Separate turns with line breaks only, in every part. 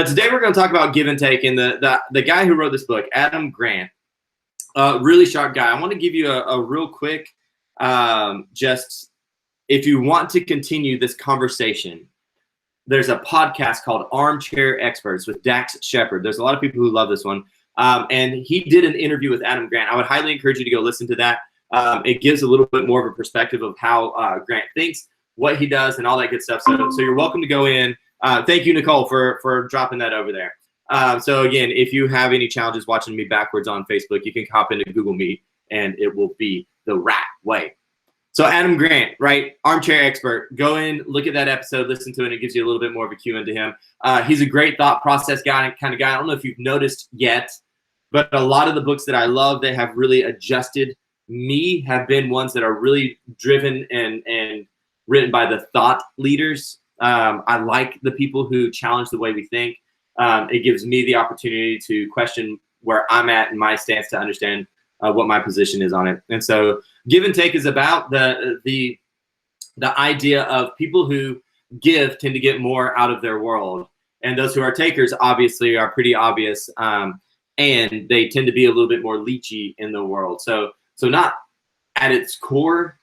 Today we're going to talk about give and take, and the guy who wrote this book, Adam Grant, really sharp guy. I want to give you a real quick, just if you want to continue this conversation, there's a podcast called Armchair Experts with Dax Shepard. There's a lot of people who love this one, and he did an interview with Adam Grant. I would highly encourage you to go listen to that. It gives a little bit more of a perspective of how Grant thinks, what he does, and all that good stuff. So you're welcome to go in. Thank you, Nicole, for dropping that over there. So again, if you have any challenges watching me backwards on Facebook, you can hop into Google Meet, and it will be the right way. So Adam Grant, right? Armchair Expert. Go in, look at that episode, listen to it, and it gives you a little bit more of a cue into him. He's a great thought process guy, kind of guy. I don't know if you've noticed yet, but a lot of the books that I love that have really adjusted me have been ones that are really driven and written by the thought leaders. I like the people who challenge the way we think. It gives me the opportunity to question where I'm at in my stance to understand what my position is on it. And so give and take is about the idea of people who give tend to get more out of their world. And those who are takers obviously are pretty obvious. And they tend to be a little bit more leechy in the world. So not at its core,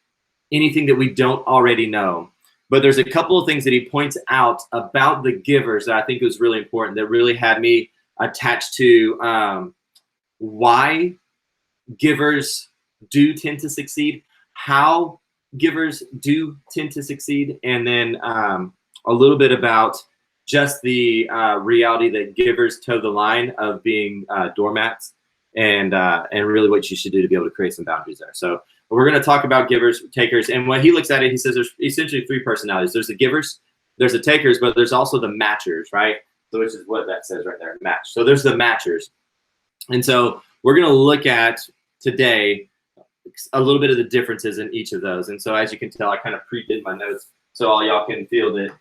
anything that we don't already know. But there's a couple of things that he points out about the givers that I think was really important, that really had me attached to why givers do tend to succeed, how givers do tend to succeed, and then a little bit about just the reality that givers toe the line of being doormats, and really what you should do to be able to create some boundaries there. So we're going to talk about givers, takers, and when he looks at it, he says there's essentially three personalities. There's the givers, there's the takers, but there's also the matchers, right? So which is what that says right there, match. So there's the matchers. And so we're going to look at today a little bit of the differences in each of those. And so as you can tell, I kind of pre-did my notes so all y'all can feel that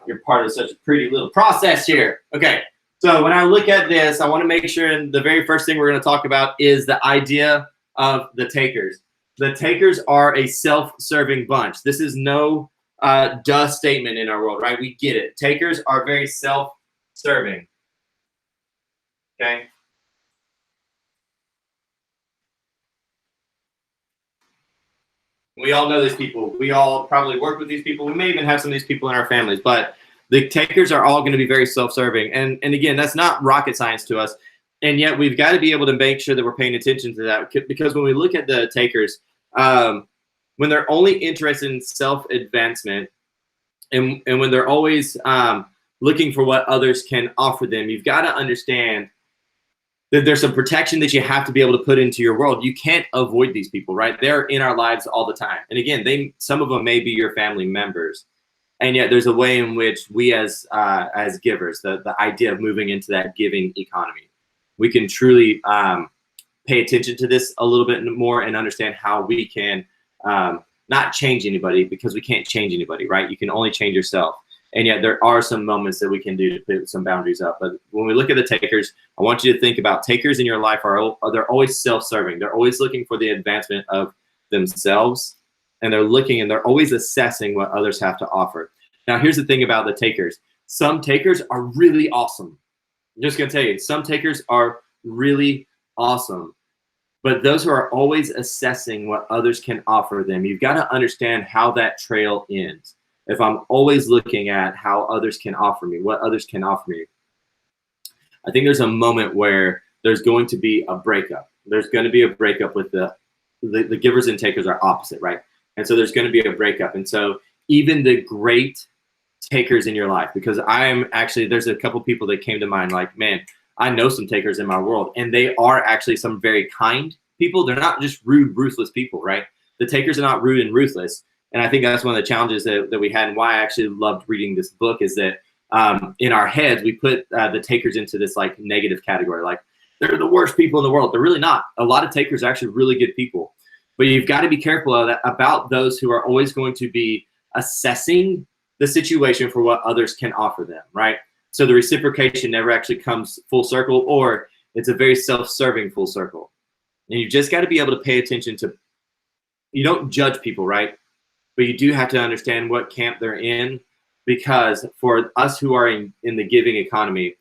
you're part of such a pretty little process here. Okay, so when I look at this, I want to make sure, and the very first thing we're going to talk about is the idea of the takers. The takers are a self-serving bunch. This is no duh statement in our world, right? We get it. Takers are very self-serving. Okay? We all know these people. We all probably work with these people. We may even have some of these people in our families, but the takers are all going to be very self-serving. And again, that's not rocket science to us. And yet we've got to be able to make sure that we're paying attention to that, because when we look at the takers, when they're only interested in self-advancement and when they're always looking for what others can offer them, you've got to understand that there's some protection that you have to be able to put into your world. You can't avoid these people, right? They're in our lives all the time. And again, some of them may be your family members. And yet there's a way in which we as givers, the idea of moving into that giving economy, we can truly pay attention to this a little bit more and understand how we can not change anybody, because we can't change anybody, right? You can only change yourself. And yet there are some moments that we can do to put some boundaries up. But when we look at the takers, I want you to think about takers in your life they're always self-serving. They're always looking for the advancement of themselves, and they're always assessing what others have to offer. Now, here's the thing about the takers. Some takers are really awesome. I'm just going to tell you, some takers are really awesome. But those who are always assessing what others can offer them, you've got to understand how that trail ends. If I'm always looking at how others can offer me, what others can offer me, I think there's a moment where there's going to be a breakup. There's going to be a breakup with the givers and takers are opposite, right? And so there's going to be a breakup. And so even the great takers in your life, because there's a couple people that came to mind, like, man, I know some takers in my world, and they are actually some very kind people. They're not just rude, ruthless people, right? The takers are not rude and ruthless. And I think that's one of the challenges that we had, and why I actually loved reading this book, is that in our heads, we put the takers into this like negative category. Like, they're the worst people in the world. They're really not. A lot of takers are actually really good people. But you've got to be careful about those who are always going to be assessing the situation for what others can offer them, right? So the reciprocation never actually comes full circle, or it's a very self-serving full circle. And you just got to be able to pay attention to, you don't judge people, right? But you do have to understand what camp they're in, because for us who are in the giving economy,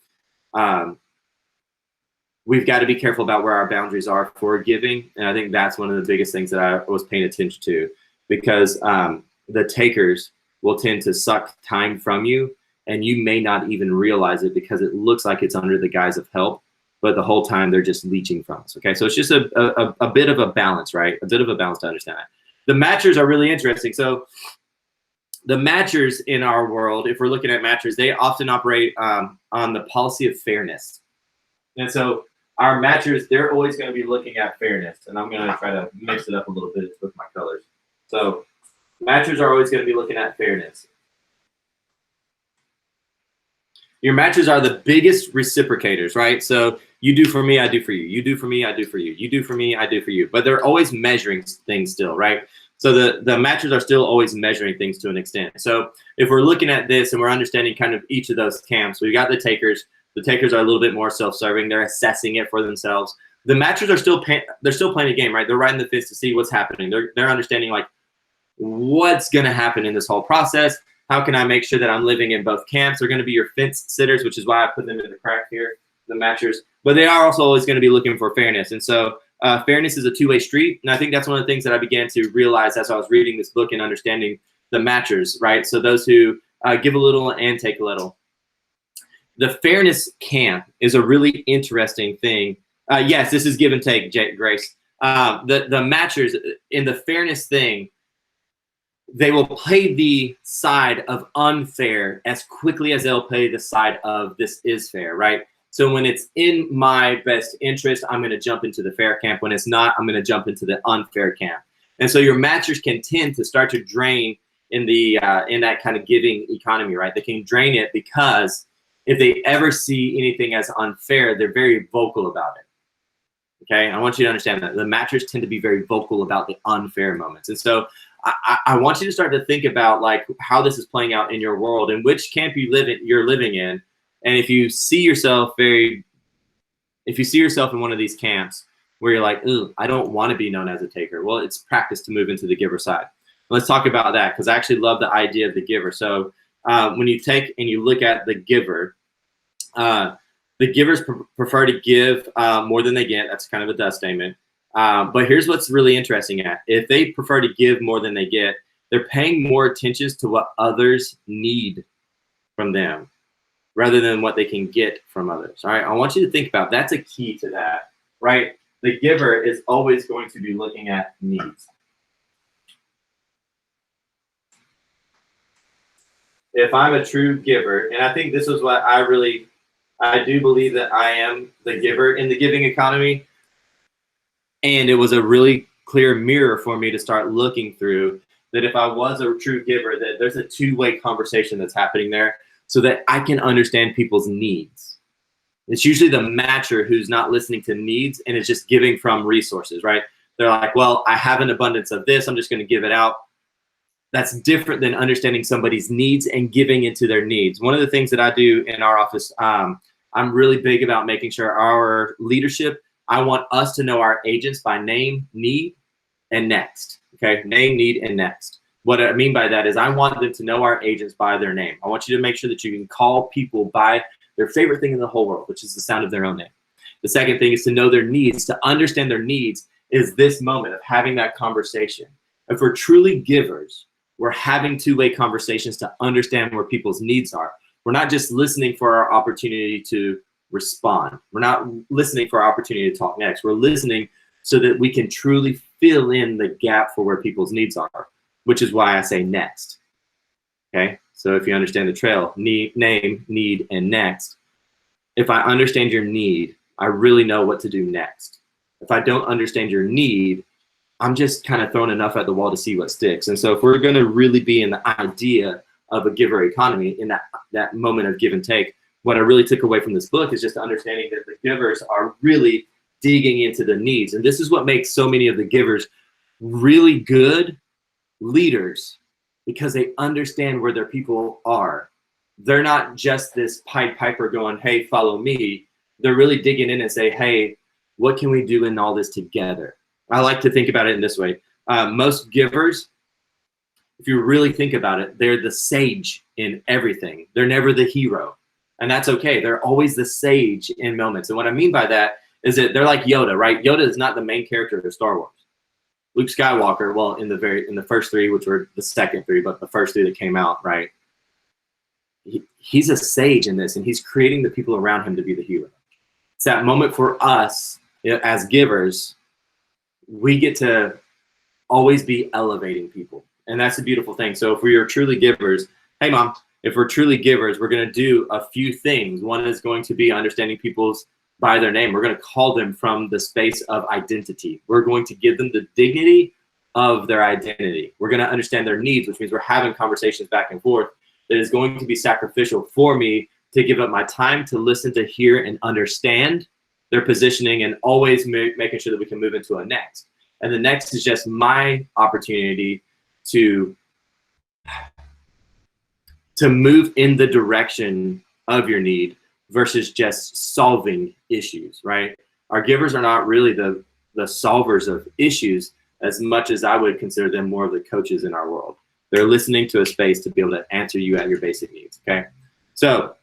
we've got to be careful about where our boundaries are for giving. And I think that's one of the biggest things that I was paying attention to, because the takers will tend to suck time from you, and you may not even realize it because it looks like it's under the guise of help, but the whole time they're just leeching from us. Okay, so it's just a bit of a balance, right? A bit of a balance to understand that. The matchers are really interesting. So the matchers in our world, if we're looking at matchers, they often operate on the policy of fairness. And so our matchers, they're always going to be looking at fairness. And I'm going to try to mix it up a little bit with my colors. So matchers are always going to be looking at fairness. Your matchers are the biggest reciprocators, right? So you do for me, I do for you. You do for me, I do for you. You do for me, I do for you. But they're always measuring things still, right? So the matchers are still always measuring things to an extent. So if we're looking at this and we're understanding kind of each of those camps, we've got the takers. The takers are a little bit more self-serving. They're assessing it for themselves. The matchers are still playing a game, right? They're riding the fence to see what's happening. They're understanding like what's going to happen in this whole process. How can I make sure that I'm living in both camps? They're going to be your fence sitters, which is why I put them in the crack here, the matchers. But they are also always going to be looking for fairness. And so fairness is a two-way street. And I think that's one of the things that I began to realize as I was reading this book and understanding the matchers, right? So those who give a little and take a little. The fairness camp is a really interesting thing. Yes, this is give and take, Grace. The matchers in the fairness thing, they will play the side of unfair as quickly as they'll play the side of this is fair, right? So when it's in my best interest, I'm going to jump into the fair camp. When it's not, I'm going to jump into the unfair camp. And so your matchers can tend to start to drain in the in that kind of giving economy, right? They can drain it because if they ever see anything as unfair, they're very vocal about it. Okay, I want you to understand that the matchers tend to be very vocal about the unfair moments. And so I want you to start to think about like how this is playing out in your world and which camp you're living in. And if you see yourself in one of these camps where you're like, ooh, I don't want to be known as a taker. Well, it's practice to move into the giver side. Let's talk about that, because I actually love the idea of the giver. So when you take and you look at the giver, the givers prefer to give more than they get. That's kind of a dust statement. But here's what's really interesting at. If they prefer to give more than they get, they're paying more attention to what others need from them rather than what they can get from others. All right, I want you to think about that's a key to that, right? The giver is always going to be looking at needs. If I'm a true giver, and I think this is what I do believe that I am the giver in the giving economy. And it was a really clear mirror for me to start looking through that if I was a true giver, that there's a two-way conversation that's happening there so that I can understand people's needs. It's usually the matcher who's not listening to needs and is just giving from resources, right? They're like, well, I have an abundance of this. I'm just going to give it out. That's different than understanding somebody's needs and giving into their needs. One of the things that I do in our office, I'm really big about making sure our leadership, I want us to know our agents by name, need, and next. Okay, name, need, and next. What I mean by that is I want them to know our agents by their name. I want you to make sure that you can call people by their favorite thing in the whole world, which is the sound of their own name. The second thing is to know their needs. To understand their needs is this moment of having that conversation. If we're truly givers, we're having two-way conversations to understand where people's needs are. We're not just listening for our opportunity to respond. We're not listening for our opportunity to talk next. We're listening so that we can truly fill in the gap for where people's needs are, which is why I say next. Okay, so if you understand the trail, need, name, need, and next. If I understand your need, I really know what to do next. If I don't understand your need, I'm just kind of throwing enough at the wall to see what sticks. And so if we're going to really be in the idea of a giver economy, in that moment of give and take, what I really took away from this book is just understanding that the givers are really digging into the needs. And this is what makes so many of the givers really good leaders, because they understand where their people are. They're not just this Pied Piper going, hey, follow me. They're really digging in and say, hey, what can we do in all this together? I like to think about it in this way. Most givers, if you really think about it, they're the sage in everything. They're never the hero. And that's okay. They're always the sage in moments. And what I mean by that is that they're like Yoda, right? Yoda is not the main character of Star Wars. Luke Skywalker, well, in the first three, which were the second three, but the first three that came out, right? He's a sage in this, and he's creating the people around him to be the hero. It's that moment for us, as givers, we get to always be elevating people. And that's a beautiful thing. So if we are truly givers, hey, Mom, if we're truly givers, we're going to do a few things. One is going to be understanding people's by their name. We're going to call them from the space of identity. We're going to give them the dignity of their identity. We're going to understand their needs, which means we're having conversations back and forth that is going to be sacrificial for me to give up my time to listen, to hear, and understand their positioning, and always making sure that we can move into a next. And the next is just my opportunity to move in the direction of your need versus just solving issues, right? Our givers are not really the solvers of issues as much as I would consider them more of the coaches in our world. They're listening to a space to be able to answer you at your basic needs, okay? So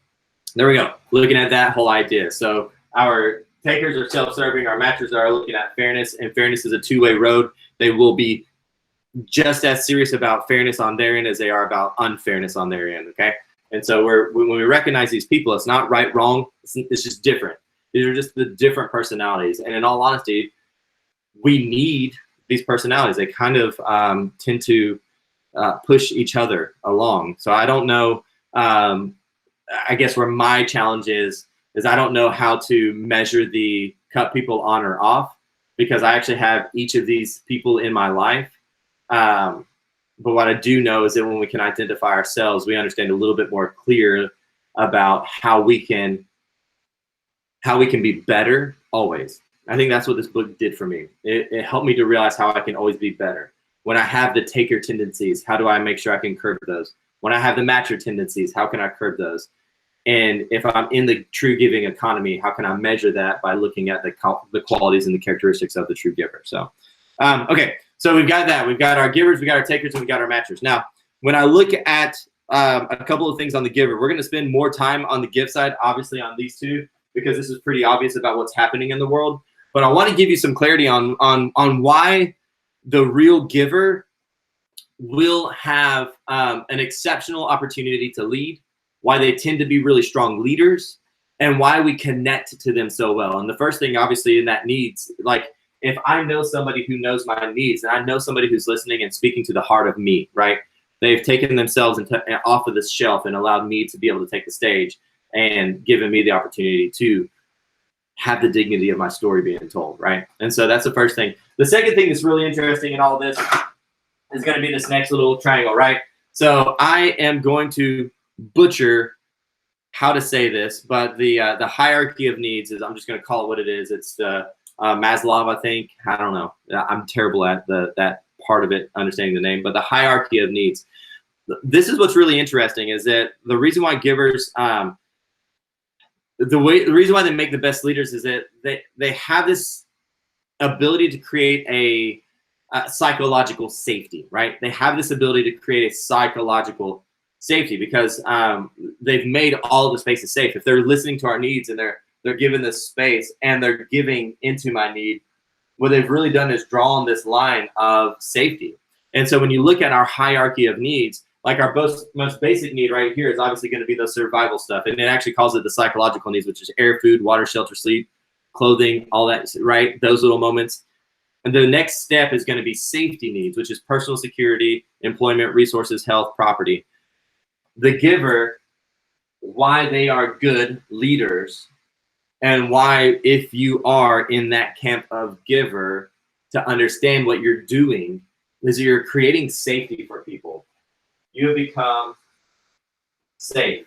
there we go, looking at that whole idea. So our takers are self-serving, our matchers are looking at fairness, and fairness is a two-way road. They will be just as serious about fairness on their end as they are about unfairness on their end, okay? And so when we recognize these people, it's not right, wrong, it's just different. These are just the different personalities. And in all honesty, we need these personalities. They kind of tend to push each other along. So I don't know, I guess where my challenge is I don't know how to measure the cut people on or off, because I actually have each of these people in my life. But what I do know is that when we can identify ourselves, we understand a little bit more clear about how we can be better always. I think that's what this book did for me. It helped me to realize how I can always be better. When I have the taker tendencies, how do I make sure I can curb those? When I have the matcher tendencies, how can I curb those? And if I'm in the true giving economy, how can I measure that by looking at the qualities and the characteristics of the true giver? So, okay, so we've got that. We've got our givers, we got our takers, and we got our matchers. Now, when I look at a couple of things on the giver, we're going to spend more time on the give side, obviously on these two, because this is pretty obvious about what's happening in the world. But I want to give you some clarity on why the real giver will have an exceptional opportunity to lead, why they tend to be really strong leaders, and why we connect to them so well. And the first thing, obviously, in that needs, like if I know somebody who knows my needs, and I know somebody who's listening and speaking to the heart of me, right? They've taken themselves off of this shelf and allowed me to be able to take the stage and given me the opportunity to have the dignity of my story being told, right? And so that's the first thing. The second thing that's really interesting in all this is going to be this next little triangle, right? So I am going to butcher how to say this, but the hierarchy of needs is, I'm just going to call it what it is. It's the Maslow, I think. I don't know. I'm terrible at that part of it, understanding the name, but the hierarchy of needs. This is what's really interesting, is that the reason why givers, the reason why they make the best leaders is that they have this ability to create a psychological safety, right? They have this ability to create a psychological safety because they've made all of the spaces safe. If they're listening to our needs and they're given this space and they're giving into my need, what they've really done is drawn this line of safety. And so when you look at our hierarchy of needs, like our most basic need right here is obviously going to be the survival stuff. And it actually calls it the psychological needs, which is air, food, water, shelter, sleep, clothing, all that, right? Those little moments. And the next step is going to be safety needs, which is personal security, employment, resources, health, property. The giver, why they are good leaders, and why, if you are in that camp of giver, to understand what you're doing is you're creating safety for people. You have become safe.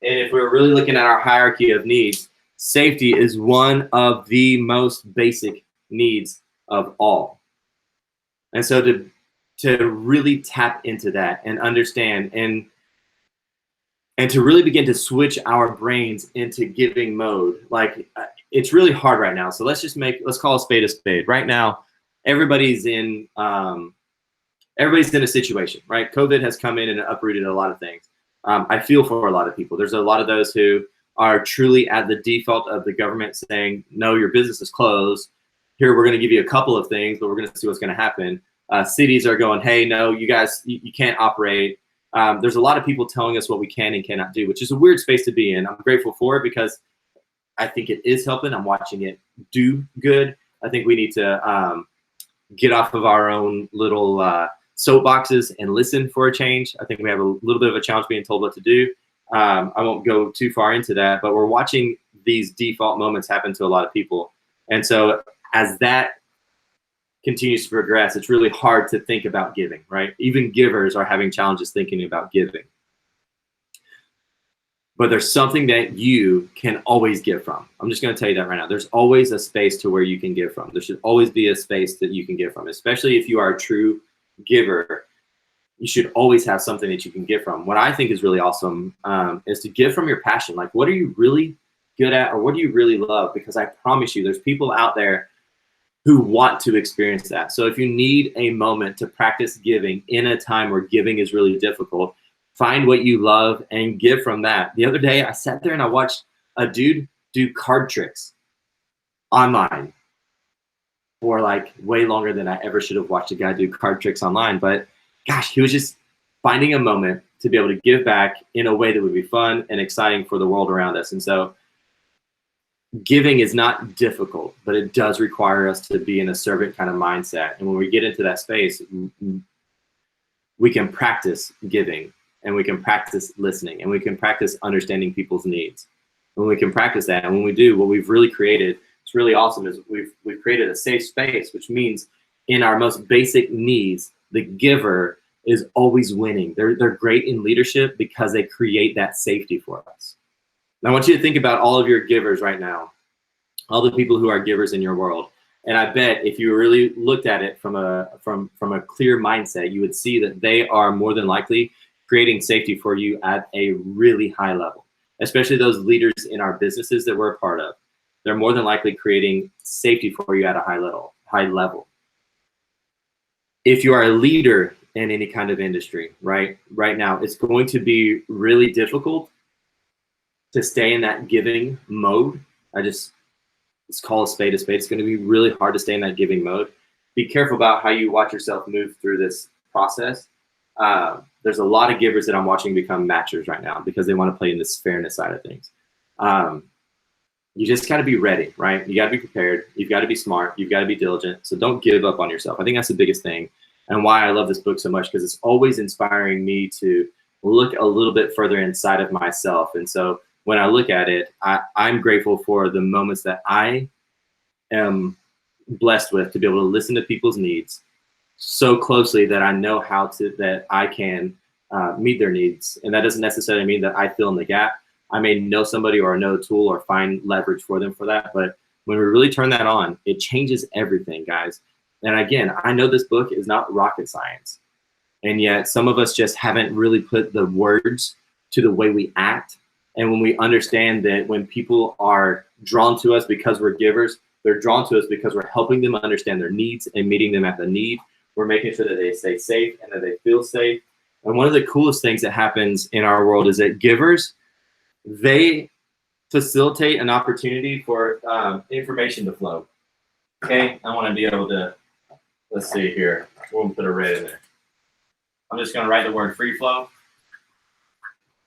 And if we're really looking at our hierarchy of needs, safety is one of the most basic needs of all. And so to really tap into that and understand and to really begin to switch our brains into giving mode, like it's really hard right now. So let's call a spade. Right now, everybody's in a situation, right? COVID has come in and uprooted a lot of things. I feel for a lot of people. There's a lot of those who are truly at the default of the government saying, no, your business is closed. Here, we're going to give you a couple of things, but we're going to see what's going to happen. Cities are going, hey, no, you guys, you can't operate. There's a lot of people telling us what we can and cannot do, which is a weird space to be in. I'm grateful for it because I think it is helping. I'm watching it do good. I think we need to get off of our own little soapboxes and listen for a change. I think we have a little bit of a challenge being told what to do. I won't go too far into that, but we're watching these default moments happen to a lot of people. And so as that continues to progress, it's really hard to think about giving, right? Even givers are having challenges thinking about giving. But there's something that you can always give from. I'm just going to tell you that right now. There's always a space to where you can give from. There should always be a space that you can give from, especially if you are a true giver. You should always have something that you can give from. What I think is really awesome is to give from your passion. Like, what are you really good at, or what do you really love? Because I promise you, there's people out there who want to experience that. So if you need a moment to practice giving in a time where giving is really difficult, find what you love and give from that. The other day, I sat there and I watched a dude do card tricks online for like way longer than I ever should have watched a guy do card tricks online. But gosh, he was just finding a moment to be able to give back in a way that would be fun and exciting for the world around us. And so giving is not difficult, but it does require us to be in a servant kind of mindset. And when we get into that space, we can practice giving, and we can practice listening, and we can practice understanding people's needs. When we can practice that, and when we do, what we've really created, it's really awesome, is we've created a safe space, which means in our most basic needs, the giver is always winning. They're great in leadership because they create that safety for us. And I want you to think about all of your givers right now, all the people who are givers in your world. And I bet if you really looked at it from a clear mindset, you would see that they are more than likely creating safety for you at a really high level, especially those leaders in our businesses that we're a part of. They're more than likely creating safety for you at a high level. If you are a leader in any kind of industry, right now, it's going to be really difficult to stay in that giving mode. Let's call a spade a spade. It's going to be really hard to stay in that giving mode. Be careful about how you watch yourself move through this process. There's a lot of givers that I'm watching become matchers right now because they want to play in this fairness side of things. You just got to be ready, right? You got to be prepared. You've got to be smart. You've got to be diligent. So don't give up on yourself. I think that's the biggest thing, and why I love this book so much, because it's always inspiring me to look a little bit further inside of myself. And so when I look at it, I'm grateful for the moments that I am blessed with to be able to listen to people's needs so closely that I know that I can meet their needs. And that doesn't necessarily mean that I fill in the gap. I may know somebody or know a tool or find leverage for them for that. But when we really turn that on, it changes everything, guys. And again, I know this book is not rocket science. And yet some of us just haven't really put the words to the way we act. And when we understand that when people are drawn to us because we're givers, they're drawn to us because we're helping them understand their needs and meeting them at the need. We're making sure that they stay safe and that they feel safe. And one of the coolest things that happens in our world is that givers, they facilitate an opportunity for information to flow. Okay, I want to be able to, let's see here. We'll put a red in there. I'm just going to write the word free flow.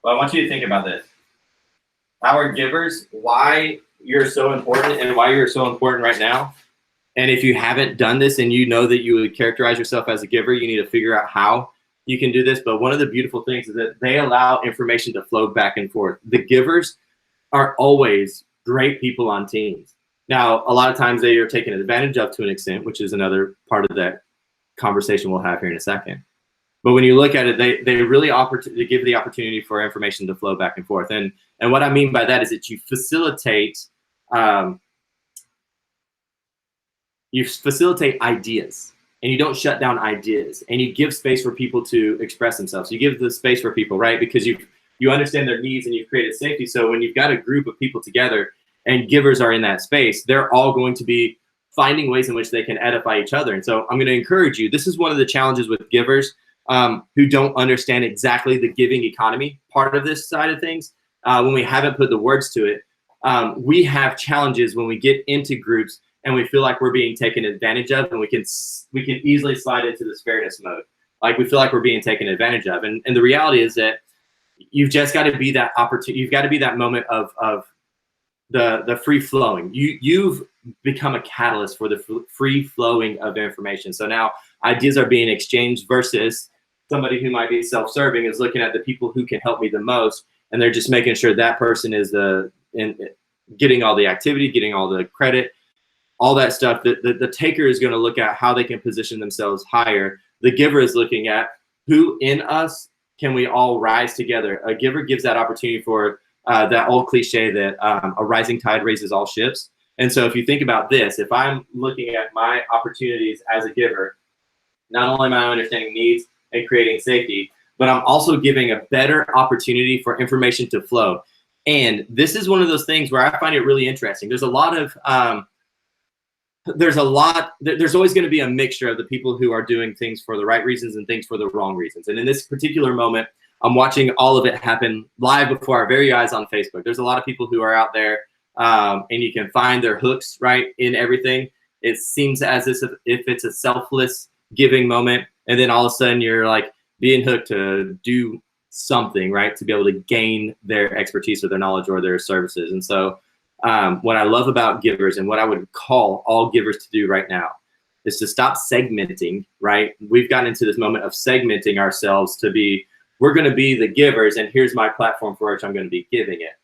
But I want you to think about this. Our givers, why you're so important and why you're so important right now. And if you haven't done this and you know that you would characterize yourself as a giver, you need to figure out how you can do this. But one of the beautiful things is that they allow information to flow back and forth. The givers are always great people on teams. Now, a lot of times they are taken advantage of to an extent, which is another part of that conversation we'll have here in a second. But when you look at it, they really they give the opportunity for information to flow back and forth. And what I mean by that is that you facilitate ideas, and you don't shut down ideas, and you give space for people to express themselves. You give the space for people, right? Because you understand their needs and you've created safety. So when you've got a group of people together and givers are in that space, they're all going to be finding ways in which they can edify each other. And so I'm going to encourage you. This is one of the challenges with givers who don't understand exactly the giving economy part of this side of things, when we haven't put the words to it, we have challenges when we get into groups and we feel like we're being taken advantage of, and we can easily slide into this fairness mode. Like we feel like we're being taken advantage of. And the reality is that you've just got to be that opportunity. You've got to be that moment of the free flowing. You've become a catalyst for the free flowing of information. So now ideas are being exchanged versus somebody who might be self-serving is looking at the people who can help me the most, and they're just making sure that person is getting all the activity, getting all the credit, all that stuff. The taker is going to look at how they can position themselves higher. The giver is looking at who in us can we all rise together. A giver gives that opportunity for that old cliche that a rising tide raises all ships. And so if you think about this, if I'm looking at my opportunities as a giver, not only am I understanding needs and creating safety, but I'm also giving a better opportunity for information to flow. And this is one of those things where I find it really interesting. There's always going to be a mixture of the people who are doing things for the right reasons and things for the wrong reasons. And in this particular moment, I'm watching all of it happen live before our very eyes on Facebook. There's a lot of people who are out there, and you can find their hooks right in everything. It seems as if it's a selfless giving moment, and then all of a sudden you're like being hooked to do something, right, to be able to gain their expertise or their knowledge or their services. And so what I love about givers, and what I would call all givers to do right now, is to stop segmenting, right? We've gotten into this moment of segmenting ourselves to be, we're going to be the givers, and here's my platform for which I'm going to be giving it.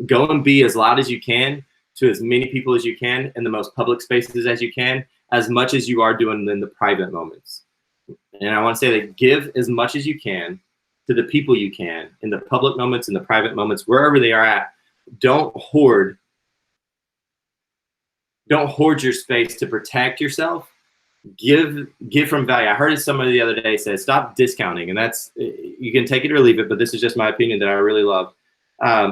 Go and be as loud as you can to as many people as you can in the most public spaces as you can, as much as you are doing in the private moments. And I want to say that give as much as you can to the people you can in the public moments, in the private moments, wherever they are at. Don't hoard your space to protect yourself. Give from value. I heard somebody the other day say, stop discounting. And that's, you can take it or leave it, but this is just my opinion that I really love.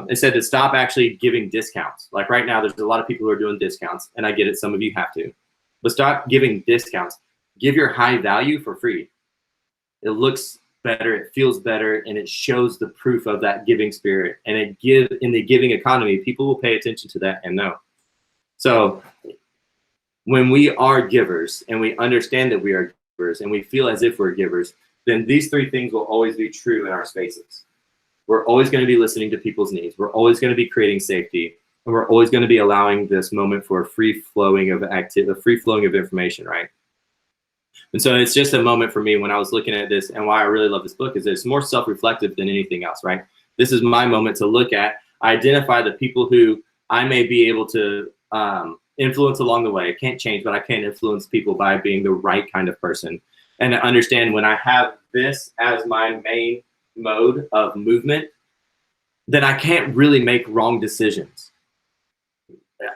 It said to stop actually giving discounts. Like right now, there's a lot of people who are doing discounts, and I get it. Some of you have to, but stop giving discounts. Give your high value for free. It looks better, it feels better, and it shows the proof of that giving spirit. And in the giving economy, people will pay attention to that and know. So when we are givers and we understand that we are givers and we feel as if we're givers, then these three things will always be true in our spaces. We're always going to be listening to people's needs. We're always going to be creating safety, and we're always going to be allowing this moment for a free flowing of information, right? And so it's just a moment for me when I was looking at this, and why I really love this book is that it's more self-reflective than anything else, right? This is my moment to look at, identify the people who I may be able to influence along the way. I can't change, but I can influence people by being the right kind of person. And to understand when I have this as my main mode of movement, then I can't really make wrong decisions.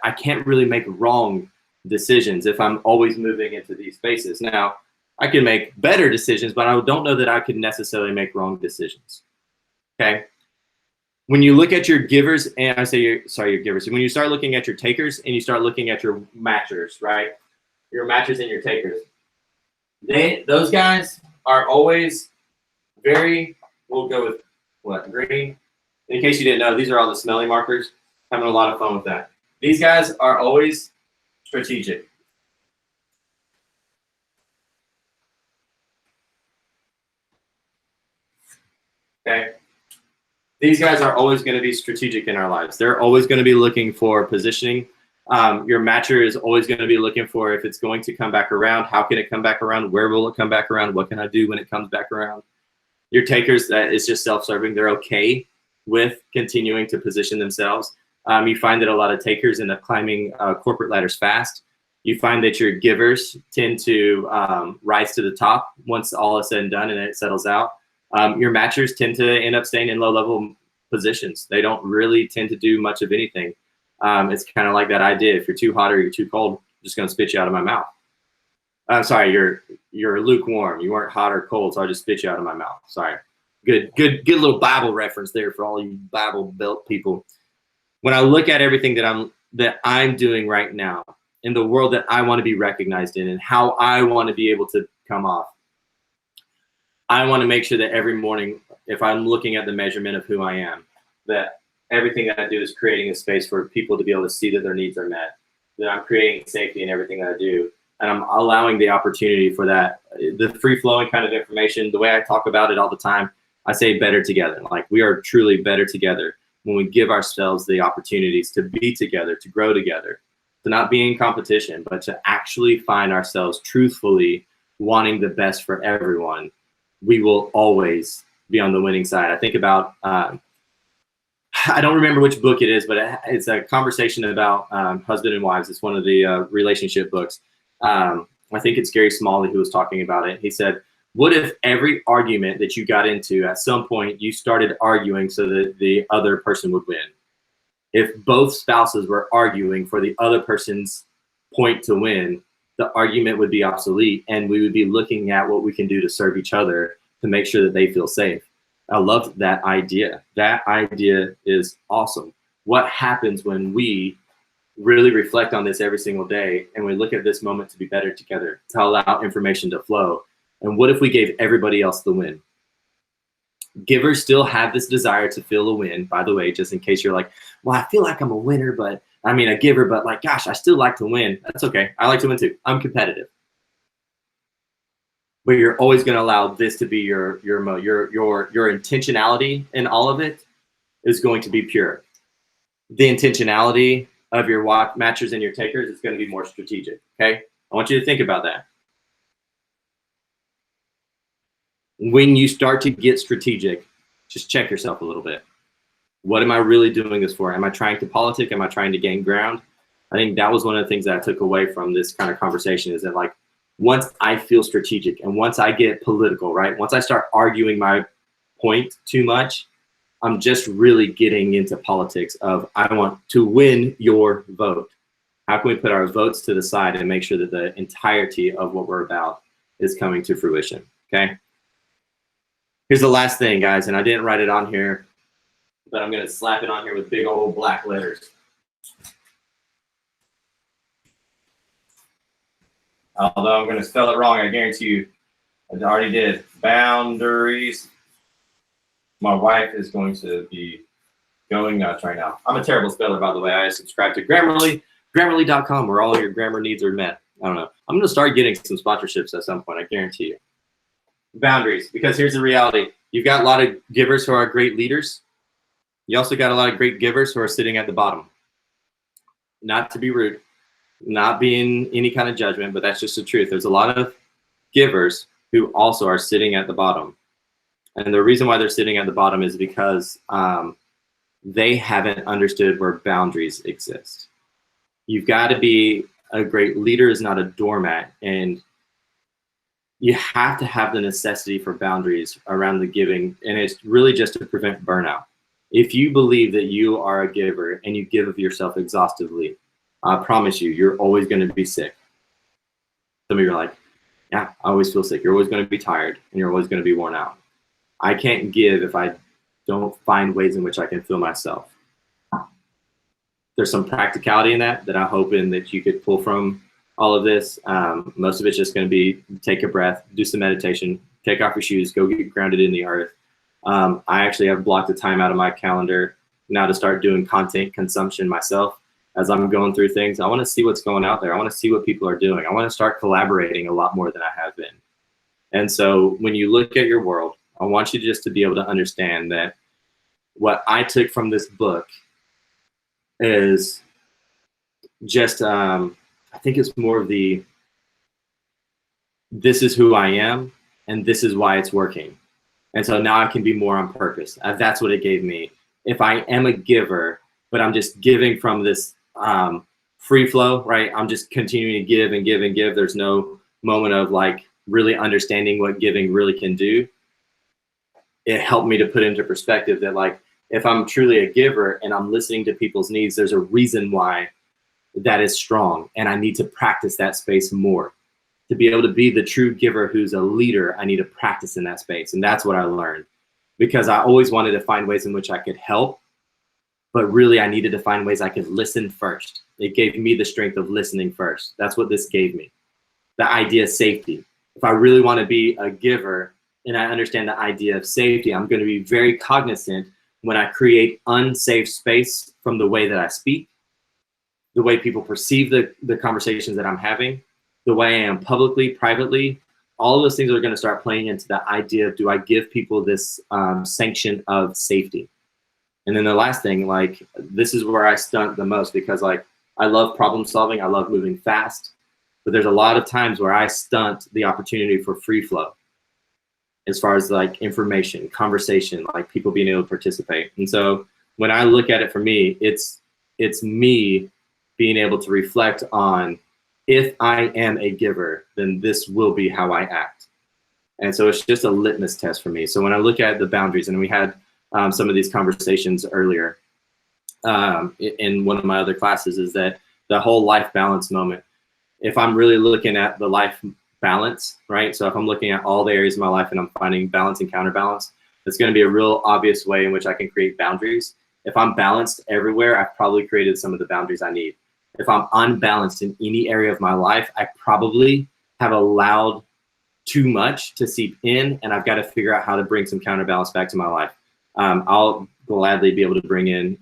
I can't really make wrong decisions if I'm always moving into these spaces. Now, I can make better decisions, but I don't know that I could necessarily make wrong decisions. Okay? When you look at your givers, and I say your givers, when you start looking at your takers and you start looking at your matchers, right? Your matchers and your takers. Those guys are always very, we'll go with what, green? In case you didn't know, these are all the smelly markers. Having a lot of fun with that. These guys are always strategic. Okay. These guys are always going to be strategic in our lives. They're always going to be looking for positioning. Your matcher is always going to be looking for if it's going to come back around, how can it come back around? Where will it come back around? What can I do when it comes back around? Your takers, that is just self-serving. They're okay with continuing to position themselves. You find that a lot of takers end up climbing corporate ladders fast. You find that your givers tend to rise to the top once all is said and done and it settles out. Your matchers tend to end up staying in low-level positions. They don't really tend to do much of anything. It's kind of like that idea: if you're too hot or you're too cold, I'm just going to spit you out of my mouth. I'm sorry, you're lukewarm. You weren't hot or cold, so I just spit you out of my mouth. Sorry. Good little Bible reference there for all you Bible belt people. When I look at everything that I'm doing right now in the world that I want to be recognized in and how I want to be able to come off, I want to make sure that every morning, if I'm looking at the measurement of who I am, that everything that I do is creating a space for people to be able to see that their needs are met, that I'm creating safety in everything that I do. And I'm allowing the opportunity for that, the free flowing kind of information. The way I talk about it all the time, I say better together. Like, we are truly better together when we give ourselves the opportunities to be together, to grow together, to not be in competition, but to actually find ourselves truthfully wanting the best for everyone. We will always be on the winning side. I think about, I don't remember which book it is, but it's a conversation about husband and wives. It's one of the relationship books. I think it's Gary Smalley who was talking about it. He said, what if every argument that you got into, at some point you started arguing so that the other person would win? If both spouses were arguing for the other person's point to win, the argument would be obsolete, and we would be looking at what we can do to serve each other to make sure that they feel safe. I love that idea. That idea is awesome. What happens when we really reflect on this every single day and we look at this moment to be better together, to allow information to flow? And what if we gave everybody else the win? Givers still have this desire to feel a win, by the way, just in case you're like, well, I feel like I'm a winner, but I mean a giver, but like, gosh, I still like to win. That's okay. I like to win too. I'm competitive. But you're always going to allow this to be your intentionality in all of it is going to be pure. The intentionality of your matchers and your takers is going to be more strategic. Okay. I want you to think about that. When you start to get strategic, just check yourself a little bit. What am I really doing this for? Am I trying to politic? Am I trying to gain ground? I think that was one of the things that I took away from this kind of conversation, is that, like, once I feel strategic and once I get political, right? Once I start arguing my point too much, I'm just really getting into politics of, I want to win your vote. How can we put our votes to the side and make sure that the entirety of what we're about is coming to fruition, okay? Here's the last thing, guys, and I didn't write it on here, but I'm going to slap it on here with big old black letters. Although I'm going to spell it wrong, I guarantee you, I already did. Boundaries. My wife is going to be going nuts right now. I'm a terrible speller, by the way. I subscribe to Grammarly, Grammarly.com, where all your grammar needs are met. I don't know. I'm going to start getting some sponsorships at some point, I guarantee you. Boundaries, because here's the reality. You've got a lot of givers who are great leaders. You also got a lot of great givers who are sitting at the bottom. Not to be rude, not being any kind of judgment, but that's just the truth. There's a lot of givers who also are sitting at the bottom. And the reason why they're sitting at the bottom is because they haven't understood where boundaries exist. You've got to be a great leader, is not a doormat. And you have to have the necessity for boundaries around the giving. And it's really just to prevent burnout. If you believe that you are a giver and you give of yourself exhaustively, I promise you, you're always going to be sick. Some of you are like, yeah, I always feel sick. You're always going to be tired and you're always going to be worn out. I can't give if I don't find ways in which I can feel myself. There's some practicality in that I'm hoping that you could pull from all of this. Most of it's just going to be take a breath, do some meditation, take off your shoes, go get grounded in the earth. I actually have blocked the time out of my calendar now to start doing content consumption myself as I'm going through things. I want to see what's going out there. I want to see what people are doing. I want to start collaborating a lot more than I have been. And so when you look at your world, I want you just to be able to understand that what I took from this book is just, I think it's more of the, this is who I am and this is why it's working. And so now I can be more on purpose. That's what it gave me. If I am a giver, but I'm just giving from this free flow, right? I'm just continuing to give and give and give. There's no moment of like really understanding what giving really can do. It helped me to put into perspective that, like, if I'm truly a giver and I'm listening to people's needs, there's a reason why that is strong. And I need to practice that space more. To be able to be the true giver who's a leader, I need to practice in that space. And that's what I learned, because I always wanted to find ways in which I could help, but really I needed to find ways I could listen first. It gave me the strength of listening first. That's what this gave me. The idea of safety. If I really want to be a giver, and I understand the idea of safety, I'm going to be very cognizant when I create unsafe space from the way that I speak, the way people perceive the conversations that I'm having, the way I am publicly, privately. All of those things are going to start playing into the idea of, do I give people this sanction of safety? And then the last thing, like, this is where I stunt the most, because like, I love problem solving. I love moving fast, but there's a lot of times where I stunt the opportunity for free flow as far as like information, conversation, like people being able to participate. And so when I look at it, for me, it's me being able to reflect on, if I am a giver, then this will be how I act. And so it's just a litmus test for me. So when I look at the boundaries, and we had some of these conversations earlier in one of my other classes, is that the whole life balance moment. If I'm really looking at the life balance, right? So if I'm looking at all the areas of my life and I'm finding balance and counterbalance, it's going to be a real obvious way in which I can create boundaries. If I'm balanced everywhere, I've probably created some of the boundaries I need. If I'm unbalanced in any area of my life, I probably have allowed too much to seep in, and I've got to figure out how to bring some counterbalance back to my life. I'll gladly be able to bring in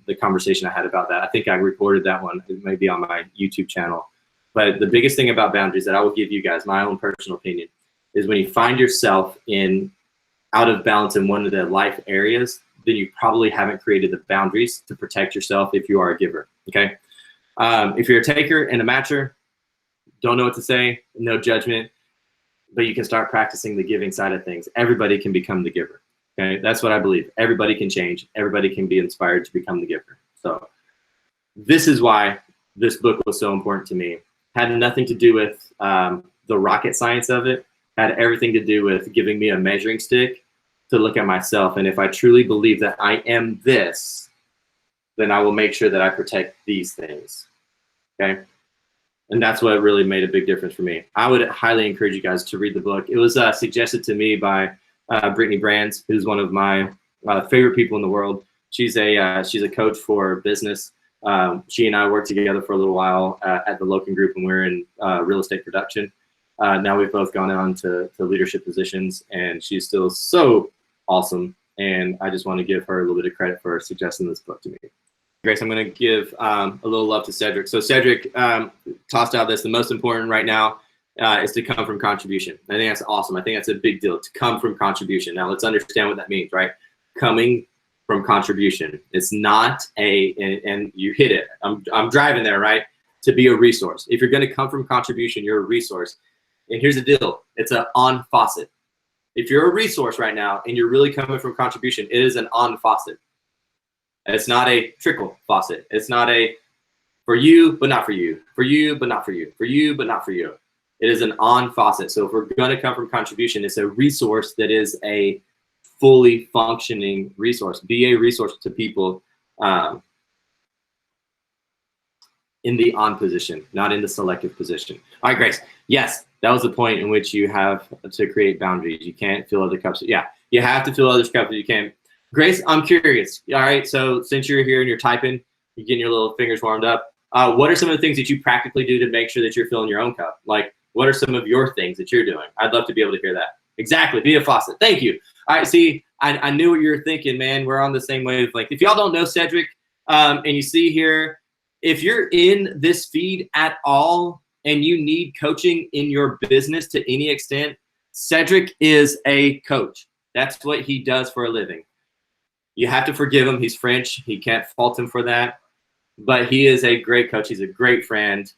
the conversation I had about that. I think I recorded that one. It may be on my YouTube channel. But the biggest thing about boundaries that I will give you guys, my own personal opinion, is when you find yourself out of balance in one of the life areas, then you probably haven't created the boundaries to protect yourself if you are a giver, okay? If you're a taker and a matcher, don't know what to say, no judgment, but you can start practicing the giving side of things. Everybody can become the giver, okay? That's what I believe. Everybody can change. Everybody can be inspired to become the giver. So this is why this book was so important to me. Had nothing to do with the rocket science of it. Had everything to do with giving me a measuring stick to look at myself. And if I truly believe that I am this, then I will make sure that I protect these things, okay? And that's what really made a big difference for me. I would highly encourage you guys to read the book. It was suggested to me by Brittany Brands, who's one of my favorite people in the world. She's a coach for business. She and I worked together for a little while at the Loken Group, and we're in real estate production. Now we've both gone on to leadership positions, and she's still so awesome. And I just want to give her a little bit of credit for suggesting this book to me. Grace, I'm going to give a little love to Cedric. So Cedric tossed out this: the most important right now is to come from contribution. I think that's awesome. I think that's a big deal, to come from contribution. Now let's understand what that means, right? Coming from contribution. It's not and you hit it. I'm driving there, right? To be a resource. If you're going to come from contribution, you're a resource. And here's the deal: it's an on faucet. If you're a resource right now and you're really coming from contribution, it is an on faucet. It's not a trickle faucet. It's not a for you, but not for you. For you, but not for you. For you, but not for you. It is an on faucet. So if we're going to come from contribution, it's a resource that is a fully functioning resource. Be a resource to people in the on position, not in the selective position. All right, Grace. Yes, that was the point in which you have to create boundaries. You can't fill other cups. Yeah, you have to fill other cups. You can't. Grace, I'm curious. All right, so since you're here and you're typing, you're getting your little fingers warmed up, what are some of the things that you practically do to make sure that you're filling your own cup? Like, what are some of your things that you're doing? I'd love to be able to hear that. Exactly, be a faucet. Thank you. All right, see, I knew what you were thinking, man. We're on the same wavelength. If y'all don't know Cedric, and you see here, if you're in this feed at all and you need coaching in your business to any extent, Cedric is a coach. That's what he does for a living. You have to forgive him. He's French. He can't fault him for that. But he is a great coach. He's a great friend.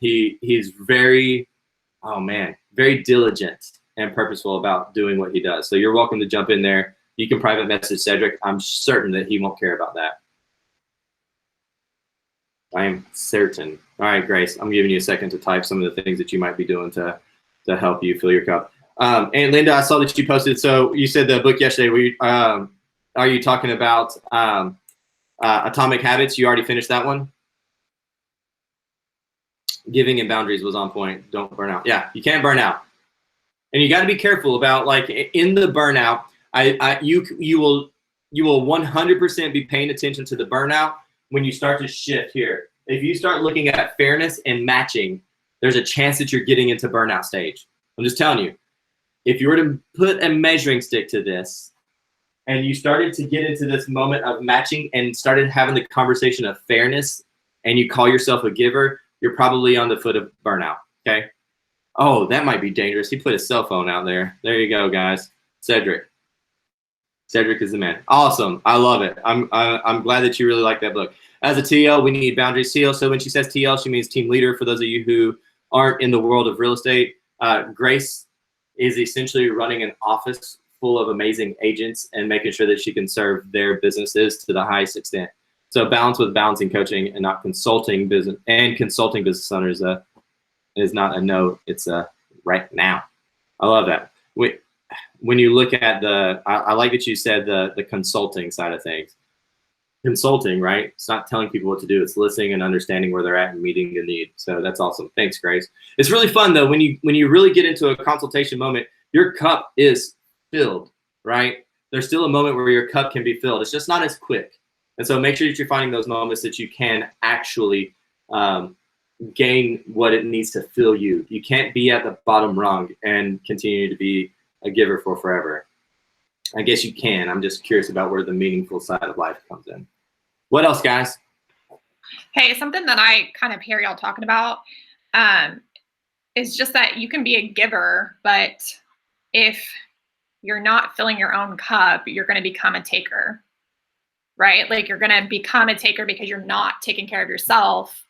He's very, very diligent and purposeful about doing what he does. So you're welcome to jump in there. You can private message Cedric. I'm certain that he won't care about that. I am certain. All right, Grace, I'm giving you a second to type some of the things that you might be doing to help you fill your cup. And Linda, I saw that you posted. So you said the book yesterday. Are you talking about Atomic Habits? You already finished that one? Giving and boundaries was on point. Don't burn out. Yeah, you can't burn out. And you got to be careful about, like, in the burnout, you will 100% be paying attention to the burnout when you start to shift here. If you start looking at fairness and matching, there's a chance that you're getting into burnout stage. I'm just telling you. if you were to put a measuring stick to this, and you started to get into this moment of matching and started having the conversation of fairness, and you call yourself a giver, you're probably on the foot of burnout, okay? Oh, that might be dangerous. He put his cell phone out there. There you go, guys. Cedric is the man. Awesome. I love it. I'm glad that you really like that book. As a TL, we need boundaries. TL, so when she says TL, she means team leader. For those of you who aren't in the world of real estate, Grace is essentially running an office full of amazing agents and making sure that she can serve their businesses to the highest extent. So balance with balancing coaching and not consulting business, and consulting business owners is not a no, it's a right now. I love that. When you look at I like that you said the consulting side of things. Consulting, right? It's not telling people what to do. It's listening and understanding where they're at and meeting the need. So that's awesome. Thanks, Grace. It's really fun though when you really get into a consultation moment, your cup is filled, right? There's still a moment where your cup can be filled. It's just not as quick. And so make sure that you're finding those moments that you can actually gain what it needs to fill you. You can't be at the bottom rung and continue to be a giver for forever. I guess you can. I'm just curious about where the meaningful side of life comes in. What else, guys?
Hey, something that I kind of hear y'all talking about is just that you can be a giver, but if you're not filling your own cup, you're going to become a taker, right? Like you're going to become a taker because you're not taking care of yourself.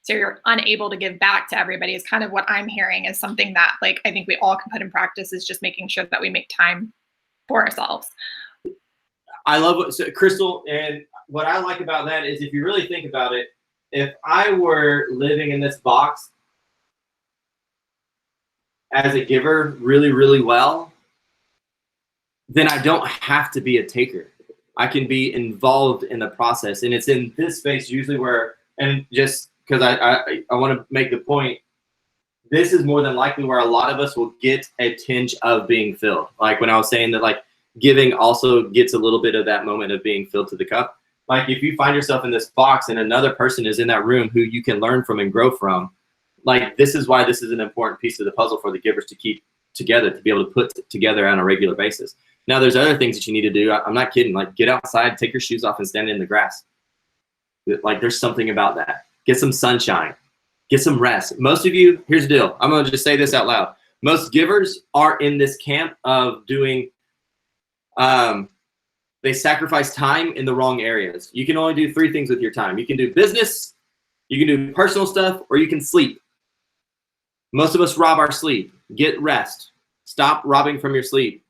So you're unable to give back to everybody is kind of what I'm hearing is something that like I think we all can put in practice is just making sure that we make time for ourselves.
I love what Crystal, and what I like about that is if you really think about it, if I were living in this box as a giver really, really well, then I don't have to be a taker. I can be involved in the process. And it's in this space usually where, and just because I want to make the point, this is more than likely where a lot of us will get a tinge of being filled. Like when I was saying that like giving also gets a little bit of that moment of being filled to the cup. Like if you find yourself in this box and another person is in that room who you can learn from and grow from, like this is why this is an important piece of the puzzle for the givers to keep together, to be able to put together on a regular basis. Now there's other things that you need to do. I'm not kidding. Like get outside, take your shoes off and stand in the grass. Like there's something about that. Get some sunshine. Get some rest. Most of you, here's the deal. I'm going to just say this out loud. Most givers are in this camp of doing, they sacrifice time in the wrong areas. You can only do 3 things with your time. You can do business, you can do personal stuff, or you can sleep. Most of us rob our sleep. Get rest. Stop robbing from your sleep.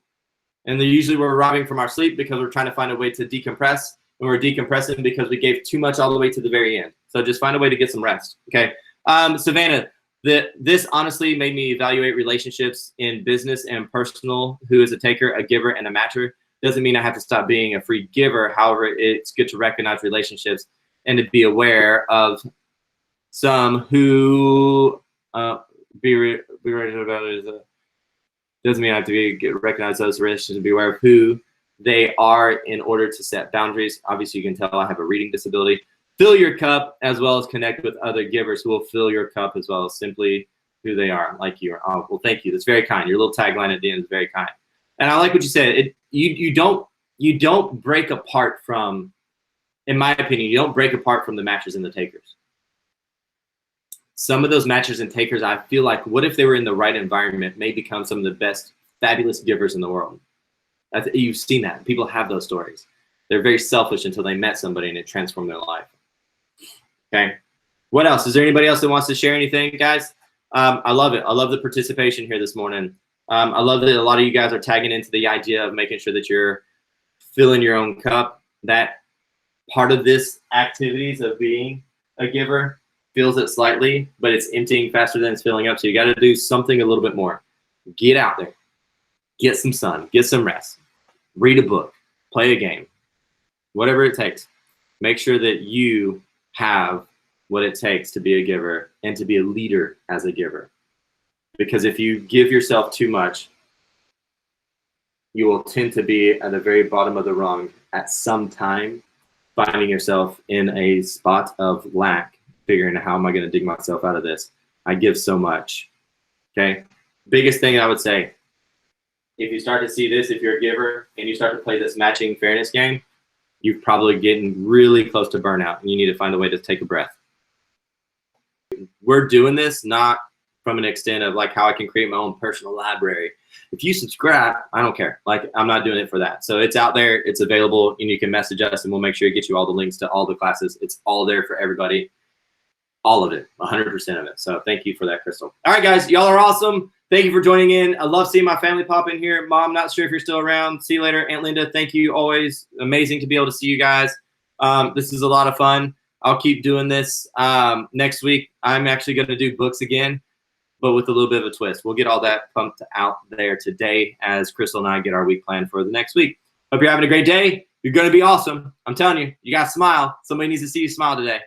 And then usually we're robbing from our sleep because we're trying to find a way to decompress, and we're decompressing because we gave too much all the way to the very end. So just find a way to get some rest, okay? Savannah, this honestly made me evaluate relationships in business and personal. Who is a taker, a giver, and a matcher? Doesn't mean I have to stop being a free giver. However, it's good to recognize relationships and to be aware of some who be ready about it. Doesn't mean I have to recognize those relationships and be aware of who they are in order to set boundaries. Obviously, you can tell I have a reading disability. Fill your cup as well as connect with other givers who will fill your cup as well as simply who they are, like you are. Oh, well, thank you. That's very kind. Your little tagline at the end is very kind. And I like what you said. You don't break apart from, in my opinion, you don't break apart from the matchers and the takers. Some of those matchers and takers, I feel like, what if they were in the right environment, may become some of the best, fabulous givers in the world. You've seen that. People have those stories. They're very selfish until they met somebody and it transformed their life. Okay. What else? Is there anybody else that wants to share anything, guys? I love it. I love the participation here this morning. I love that a lot of you guys are tagging into the idea of making sure that you're filling your own cup. That part of this activities of being a giver fills it slightly, but it's emptying faster than it's filling up. So you got to do something a little bit more. Get out there. Get some sun. Get some rest. Read a book. Play a game. Whatever it takes. Make sure that you have what it takes to be a giver and to be a leader as a giver. Because if you give yourself too much, you will tend to be at the very bottom of the rung at some time, finding yourself in a spot of lack, figuring out how am I going to dig myself out of this. I give so much. Okay. Biggest thing I would say, if you start to see this, if you're a giver and you start to play this matching fairness game, you're probably getting really close to burnout and you need to find a way to take a breath. We're doing this not from an extent of like how I can create my own personal library. If you subscribe, I don't care. Like, I'm not doing it for that. So it's out there, it's available, and you can message us and we'll make sure to get you all the links to all the classes. It's all there for everybody. All of it, 100% of it. So thank you for that, Crystal. All right, guys, y'all are awesome. Thank you for joining in. I love seeing my family pop in here. Mom, not sure if you're still around. See you later. Aunt Linda, thank you. Always amazing to be able to see you guys. This is a lot of fun. I'll keep doing this. Next week, I'm actually going to do books again, but with a little bit of a twist. We'll get all that pumped out there today as Crystal and I get our week planned for the next week. Hope you're having a great day. You're going to be awesome. I'm telling you, you got to smile. Somebody needs to see you smile today.